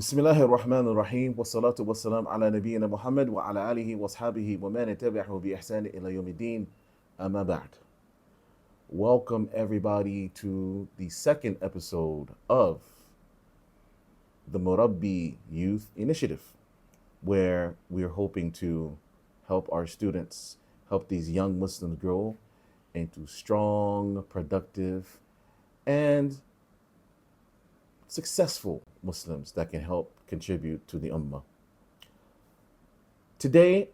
Bismillahir Rahmanir Rahim wa salatu wa salam ala nabiyyina Muhammad wa ala alihi wa ashabihi wa man tabi'ahu bi ihsan ila yawmiddin amma ba'd. Welcome everybody to the second episode of the Murabbi Youth Initiative, where we're hoping to help our students, help these young Muslims grow into strong, productive, and successful Muslims that can help contribute to the Ummah. Today,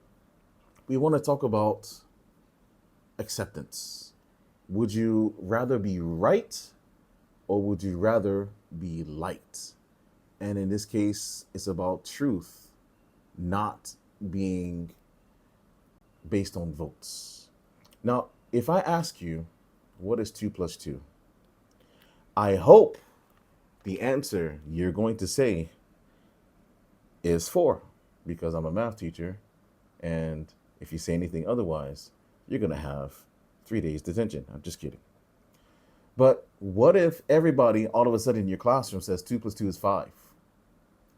we want to talk about acceptance. Would you rather be right or would you rather be liked? And in this case, it's about truth not being based on votes. Now, if I ask you, what is 2 plus 2? I hope the answer you're going to say is 4, because I'm a math teacher. And if you say anything otherwise, you're going to have 3 days detention. I'm just kidding. But what if everybody all of a sudden in your classroom says 2 plus 2 is 5?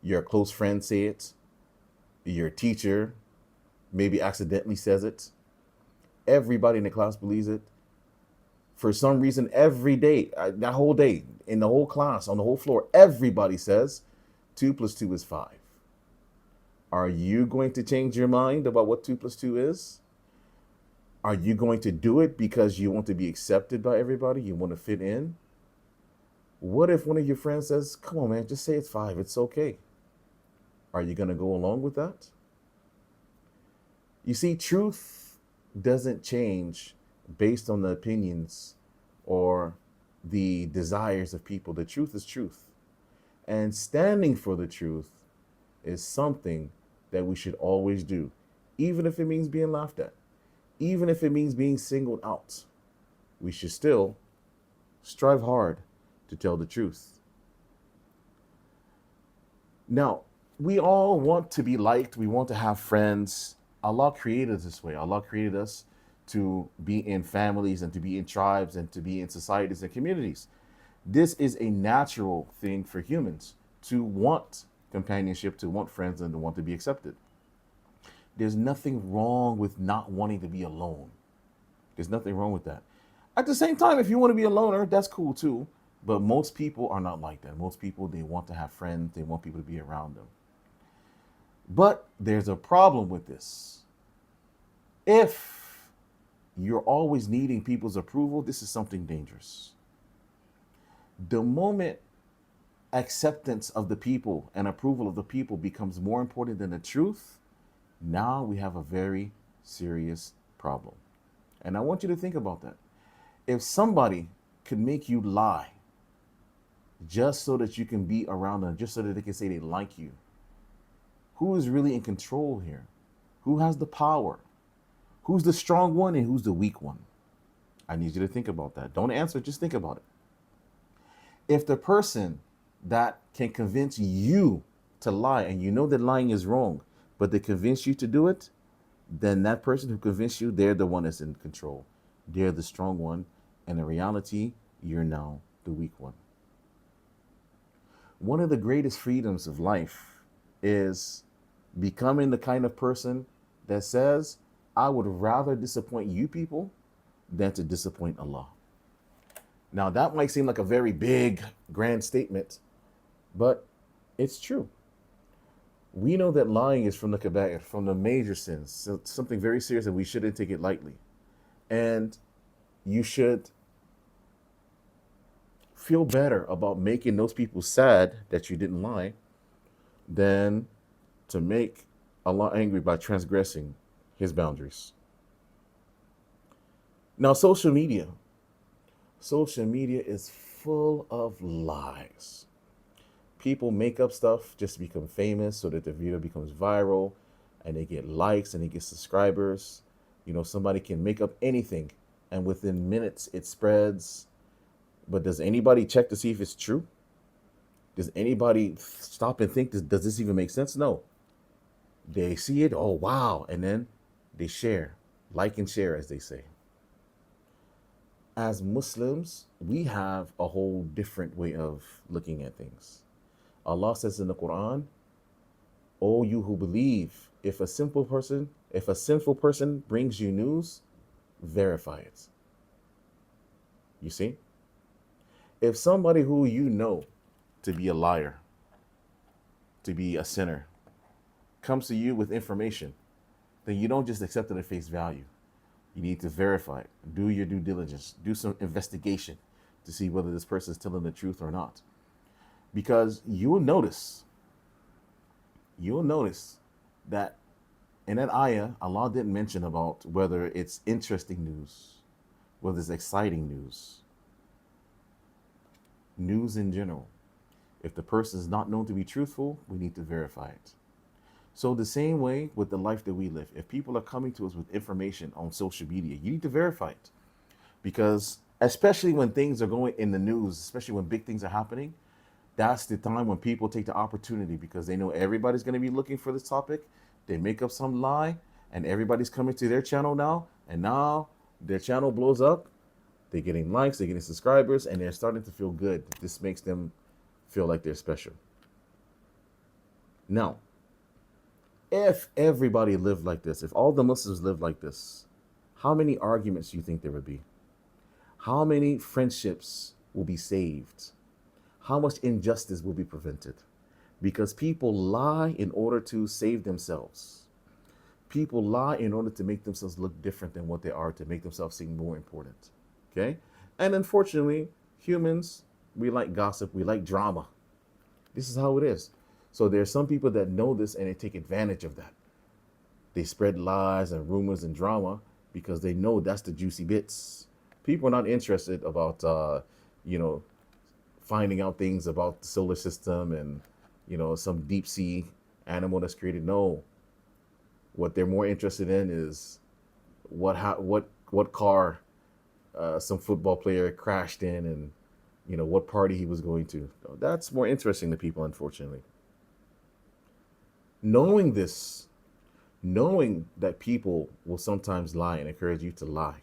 Your close friend say it. Your teacher maybe accidentally says it. Everybody in the class believes it. For some reason, every day, that whole day, in the whole class, on the whole floor, everybody says 2 plus 2 is 5. Are you going to change your mind about what 2 plus 2 is? Are you going to do it because you want to be accepted by everybody? You want to fit in? What if one of your friends says, come on, man, just say it's 5. It's okay. Are you going to go along with that? You see, truth doesn't change based on the opinions or the desires of people. The truth is truth. And standing for the truth is something that we should always do, even if it means being laughed at, even if it means being singled out. We should still strive hard to tell the truth. Now, we all want to be liked. We want to have friends. Allah created us this way. Allah created us to be in families and to be in tribes and to be in societies and communities. This is a natural thing for humans to want companionship, to want friends, and to want to be accepted. There's nothing wrong with not wanting to be alone. There's nothing wrong with that. At the same time, if you want to be a loner, that's cool too. But most people are not like that. Most people, they want to have friends. They want people to be around them. But there's a problem with this. If you're always needing people's approval, this is something dangerous. The moment acceptance of the people and approval of the people becomes more important than the truth, now we have a very serious problem. And I want you to think about that. If somebody could make you lie just so that you can be around them, just so that they can say they like you, who is really in control here? Who has the power? Who's the strong one and who's the weak one? I need you to think about that. Don't answer, just think about it. If the person that can convince you to lie, and you know that lying is wrong, but they convince you to do it, then that person who convinced you, they're the one that's in control. They're the strong one. And in reality, you're now the weak one. One of the greatest freedoms of life is becoming the kind of person that says, I would rather disappoint you people than to disappoint Allah. Now, that might seem like a very big, grand statement, but it's true. We know that lying is from the kaba'ir, from the major sins, so something very serious that we shouldn't take it lightly. And you should feel better about making those people sad that you didn't lie than to make Allah angry by transgressing his boundaries. Now, social media is full of lies. People make up stuff just to become famous so that the video becomes viral and they get likes and they get subscribers. You know, somebody can make up anything and within minutes it spreads. But does anybody check to see if it's true? Does anybody stop and think, does this even make sense? No. They see it, oh wow, and then they share, like and share, as they say. As Muslims, we have a whole different way of looking at things. Allah says in the Qur'an, "O you who believe, if a sinful person brings you news, verify it." You see? If somebody who you know to be a liar, to be a sinner, comes to you with information, then you don't just accept it at face value. You need to verify it. Do your due diligence. Do some investigation to see whether this person is telling the truth or not. Because you'll notice that in that ayah, Allah didn't mention about whether it's interesting news, whether it's exciting news, news in general. If the person is not known to be truthful, we need to verify it. So the same way with the life that we live, if people are coming to us with information on social media, you need to verify it. Because especially when things are going in the news, especially when big things are happening, that's the time when people take the opportunity because they know everybody's going to be looking for this topic. They make up some lie and everybody's coming to their channel now. And now their channel blows up. They're getting likes, they're getting subscribers, and they're starting to feel good. This makes them feel like they're special. Now, if everybody lived like this, if all the Muslims lived like this, how many arguments do you think there would be? How many friendships will be saved? How much injustice will be prevented? Because people lie in order to save themselves. People lie in order to make themselves look different than what they are, to make themselves seem more important. Okay? And unfortunately, humans, we like gossip, we like drama. This is how it is. So there are some people that know this and they take advantage of that. They spread lies and rumors and drama because they know that's the juicy bits. People are not interested about, finding out things about the solar system and, some deep sea animal that's created. No, what they're more interested in is what car some football player crashed in and, what party he was going to. That's more interesting to people, unfortunately. Knowing this, knowing that people will sometimes lie and encourage you to lie,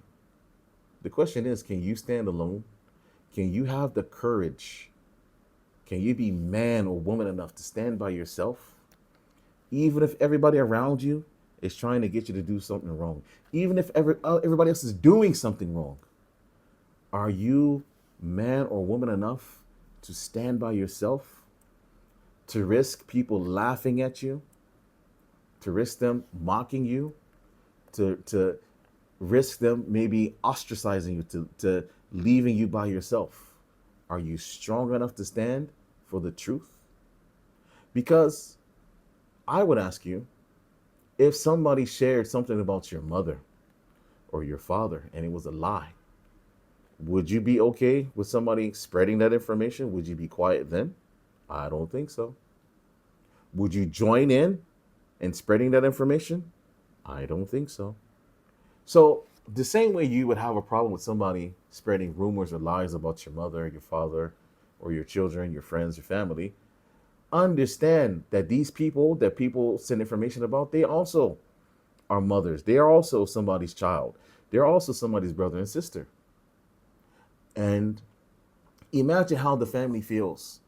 the question is, can you stand alone? Can you have the courage? Can you be man or woman enough to stand by yourself? Even if everybody around you is trying to get you to do something wrong. Even if everybody else is doing something wrong. Are you man or woman enough to stand by yourself? To risk people laughing at you? To risk them mocking you? To risk them maybe ostracizing you, to leaving you by yourself? Are you strong enough to stand for the truth? Because I would ask you, if somebody shared something about your mother or your father and it was a lie, would you be okay with somebody spreading that information? Would you be quiet then? I don't think so. Would you join in spreading that information? I don't think so. So the same way you would have a problem with somebody spreading rumors or lies about your mother, your father, or your children, your friends, your family, understand that these people that people send information about, they also are mothers. They are also somebody's child. They're also somebody's brother and sister. And imagine how the family feels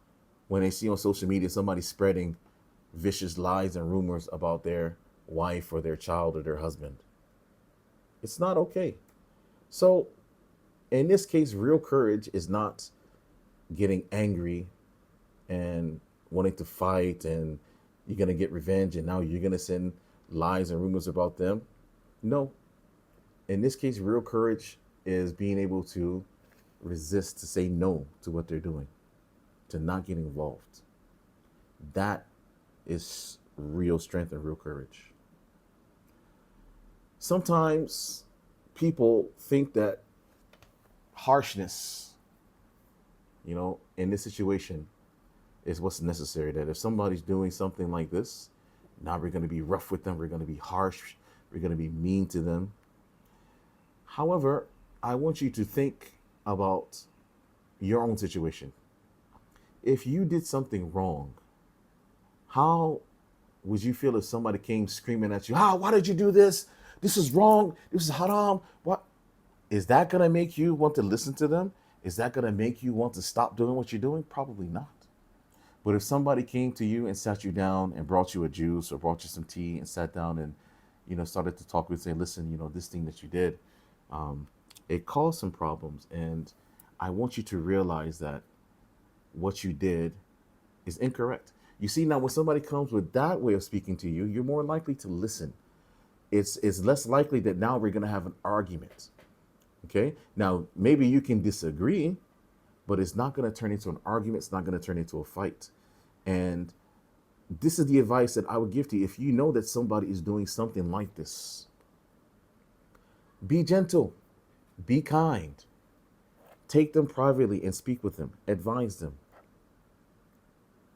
when they see on social media somebody spreading vicious lies and rumors about their wife or their child or their husband. It's not okay. So in this case, real courage is not getting angry and wanting to fight and you're going to get revenge and now you're going to send lies and rumors about them. No. In this case, real courage is being able to resist, to say no to what they're doing, to not get involved. That is real strength and real courage. Sometimes people think that harshness, in this situation is what's necessary. That if somebody's doing something like this, now we're going to be rough with them. We're going to be harsh. We're going to be mean to them. However, I want you to think about your own situation. If you did something wrong, how would you feel if somebody came screaming at you, why did you do this? This is wrong. This is haram. What? Is that going to make you want to listen to them? Is that going to make you want to stop doing what you're doing? Probably not. But if somebody came to you and sat you down and brought you a juice or brought you some tea and sat down and, started to talk with, say, listen, this thing that you did, um, it caused some problems. And I want you to realize that what you did is incorrect. You see, now when somebody comes with that way of speaking to you, you're more likely to listen. It's less likely that now we're going to have an argument. Okay. Now, maybe you can disagree, but it's not going to turn into an argument. It's not going to turn into a fight. And this is the advice that I would give to you. If you know that somebody is doing something like this, be gentle, be kind, take them privately and speak with them, advise them.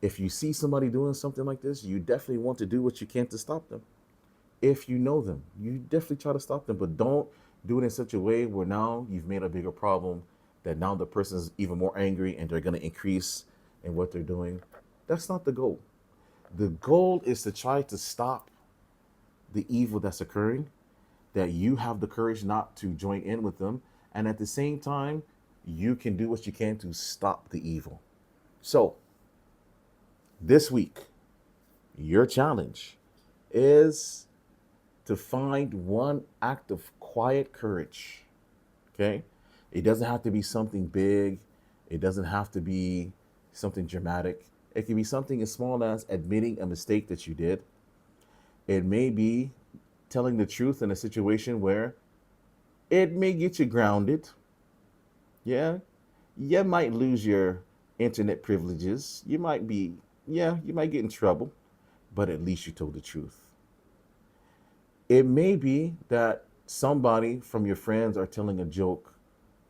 If you see somebody doing something like this, you definitely want to do what you can to stop them. If you know them, you definitely try to stop them, but don't do it in such a way where now you've made a bigger problem, that now the person is even more angry and they're going to increase in what they're doing. That's not the goal. The goal is to try to stop the evil that's occurring, that you have the courage not to join in with them, and at the same time, you can do what you can to stop the evil. So, this week, your challenge is to find one act of quiet courage. Okay? It doesn't have to be something big. It doesn't have to be something dramatic. It can be something as small as admitting a mistake that you did. It may be telling the truth in a situation where it may get you grounded. Yeah. You might lose your internet privileges. You might get in trouble, but at least you told the truth. It may be that somebody from your friends are telling a joke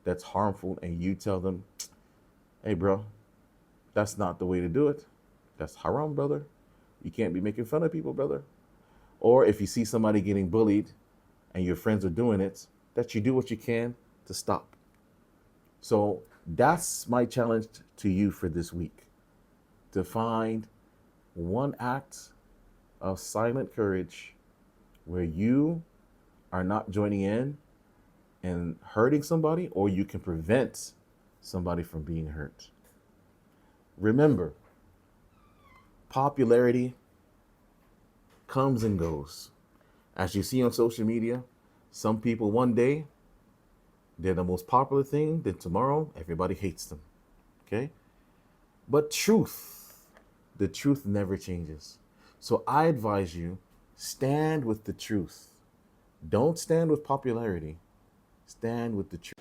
that's harmful and you tell them, hey, bro, that's not the way to do it. That's haram, brother. You can't be making fun of people, brother. Or if you see somebody getting bullied and your friends are doing it, that you do what you can to stop. So that's my challenge to you for this week, to find one act of silent courage where you are not joining in and hurting somebody, or you can prevent somebody from being hurt. Remember, popularity comes and goes. As you see on social media, some people one day, they're the most popular thing, then tomorrow, everybody hates them. Okay? But the truth never changes. So I advise you, stand with the truth. Don't stand with popularity. Stand with the truth.